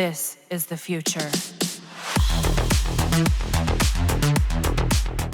This is the future.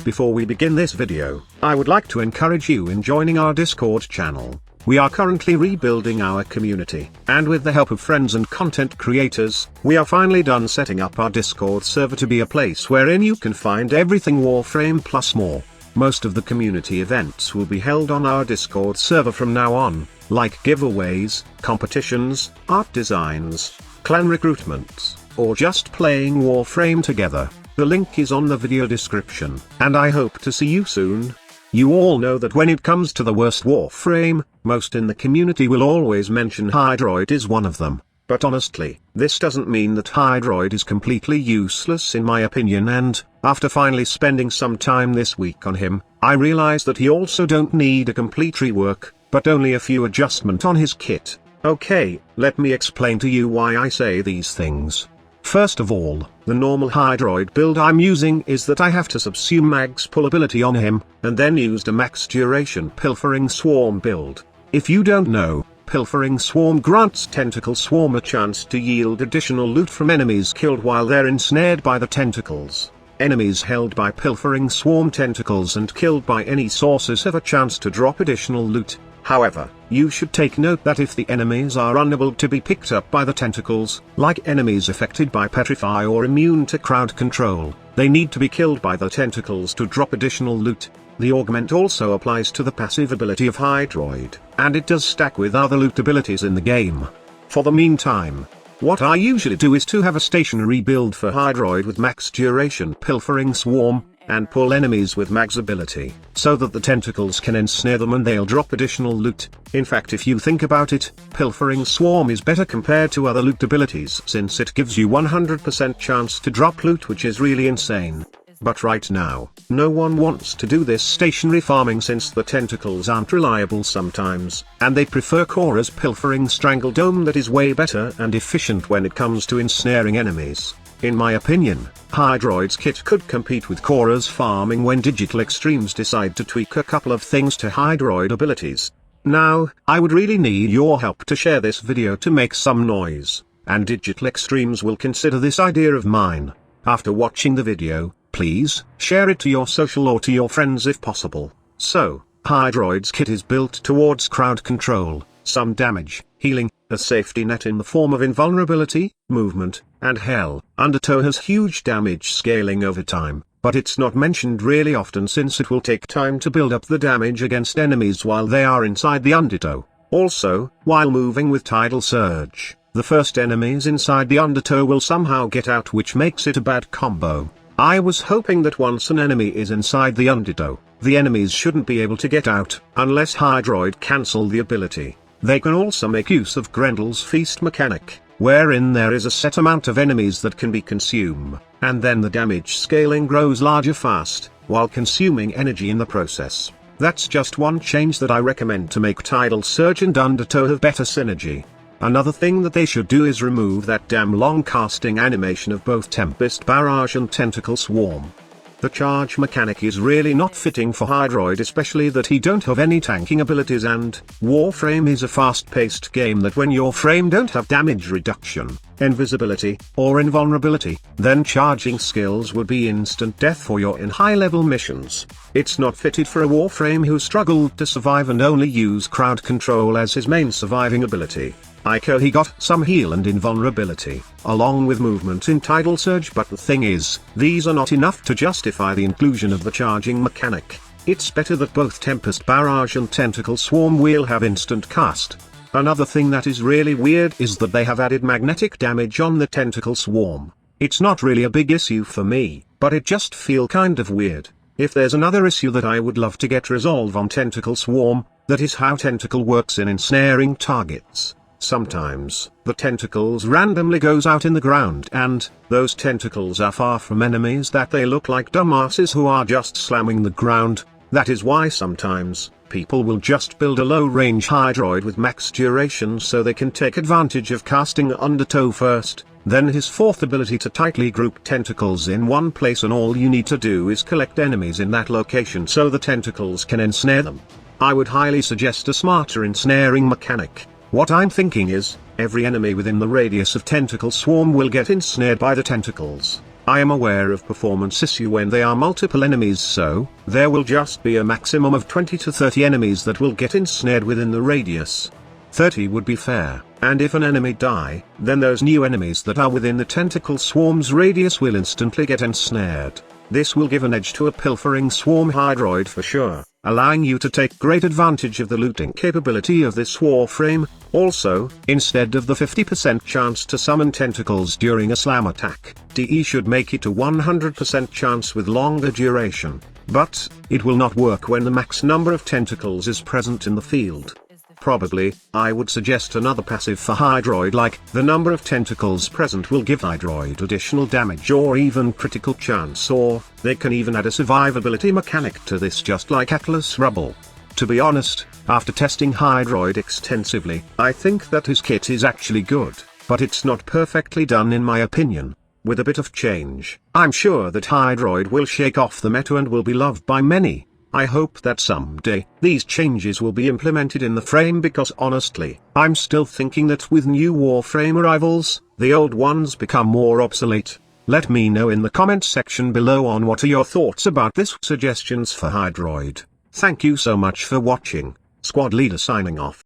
Before we begin this video, I would like to encourage you in joining our Discord channel. We are currently rebuilding our community, and with the help of friends and content creators, we are finally done setting up our Discord server to be a place wherein you can find everything Warframe plus more. Most of the community events will be held on our Discord server from now on, like giveaways, competitions, art designs, clan recruitments, or just playing Warframe together. The link is on the video description, and I hope to see you soon. You all know that when it comes to the worst Warframe, most in the community will always mention Hydroid is one of them. But honestly, this doesn't mean that Hydroid is completely useless in my opinion, and, after finally spending some time this week on him, I realized that he also don't need a complete rework, but only a few adjustments on his kit. Okay, let me explain to you why I say these things. First of all, the normal Hydroid build I'm using is that I have to subsume max pull ability on him, and then used a max duration Pilfering Swarm build. If you don't know, Pilfering Swarm grants Tentacle Swarm a chance to yield additional loot from enemies killed while they're ensnared by the tentacles. Enemies held by Pilfering Swarm tentacles and killed by any sources have a chance to drop additional loot. However, you should take note that if the enemies are unable to be picked up by the tentacles, like enemies affected by Petrify or immune to crowd control, they need to be killed by the tentacles to drop additional loot. The augment also applies to the passive ability of Hydroid, and it does stack with other loot abilities in the game. For the meantime, what I usually do is to have a stationary build for Hydroid with max duration Pilfering Swarm, and pull enemies with max ability, so that the tentacles can ensnare them and they'll drop additional loot. In fact, if you think about it, Pilfering Swarm is better compared to other loot abilities since it gives you 100% chance to drop loot, which is really insane. But right now, no one wants to do this stationary farming since the tentacles aren't reliable sometimes, and they prefer Korra's Pilfering Strangledome that is way better and efficient when it comes to ensnaring enemies. In my opinion, Hydroid's kit could compete with Korra's farming when Digital Extremes decide to tweak a couple of things to Hydroid abilities. Now, I would really need your help to share this video to make some noise, and Digital Extremes will consider this idea of mine. After watching the video, please share it to your social or to your friends if possible. So, Hydroid's kit is built towards crowd control, some damage, healing, a safety net in the form of invulnerability, movement, and hell. Undertow has huge damage scaling over time, but it's not mentioned really often since it will take time to build up the damage against enemies while they are inside the Undertow. Also, while moving with Tidal Surge, the first enemies inside the Undertow will somehow get out, which makes it a bad combo. I was hoping that once an enemy is inside the Undertow, the enemies shouldn't be able to get out, unless Hydroid cancel the ability. They can also make use of Grendel's Feast mechanic, wherein there is a set amount of enemies that can be consumed, and then the damage scaling grows larger fast, while consuming energy in the process. That's just one change that I recommend to make Tidal Surge and Undertow have better synergy. Another thing that they should do is remove that damn long casting animation of both Tempest Barrage and Tentacle Swarm. The charge mechanic is really not fitting for Hydroid, especially that he don't have any tanking abilities, and Warframe is a fast-paced game that when your frame don't have damage reduction, invisibility, or invulnerability, then charging skills would be instant death for you in high-level missions. It's not fitted for a Warframe who struggled to survive and only use crowd control as his main surviving ability. Ico he got some heal and invulnerability, along with movement in Tidal Surge, but the thing is, these are not enough to justify the inclusion of the charging mechanic. It's better that both Tempest Barrage and Tentacle Swarm will have instant cast. Another thing that is really weird is that they have added magnetic damage on the Tentacle Swarm. It's not really a big issue for me, but it just feels kind of weird. If there's another issue that I would love to get resolved on Tentacle Swarm, that is how Tentacle works in ensnaring targets. Sometimes, the tentacles randomly goes out in the ground, and those tentacles are far from enemies that they look like dumbasses who are just slamming the ground. That is why sometimes, people will just build a low-range Hydroid with max duration so they can take advantage of casting Undertow first, then his fourth ability to tightly group tentacles in one place, and all you need to do is collect enemies in that location so the tentacles can ensnare them. I would highly suggest a smarter ensnaring mechanic. What I'm thinking is, every enemy within the radius of tentacle swarm will get ensnared by the tentacles. I am aware of performance issue when there are multiple enemies, so there will just be a maximum of 20 to 30 enemies that will get ensnared within the radius. 30 would be fair, and if an enemy die, then those new enemies that are within the tentacle swarm's radius will instantly get ensnared. This will give an edge to a pilfering swarm Hydroid for sure, allowing you to take great advantage of the looting capability of this Warframe. Also, instead of the 50% chance to summon tentacles during a slam attack, DE should make it a 100% chance with longer duration. But, it will not work when the max number of tentacles is present in the field. Probably, I would suggest another passive for Hydroid, like the number of tentacles present will give Hydroid additional damage or even critical chance, or they can even add a survivability mechanic to this, just like Atlas Rubble. To be honest, after testing Hydroid extensively, I think that his kit is actually good, but it's not perfectly done in my opinion. With a bit of change, I'm sure that Hydroid will shake off the meta and will be loved by many. I hope that someday, these changes will be implemented in the frame, because honestly, I'm still thinking that with new Warframe arrivals, the old ones become more obsolete. Let me know in the comments section below on what are your thoughts about this suggestions for Hydroid. Thank you so much for watching. Squad Leader signing off.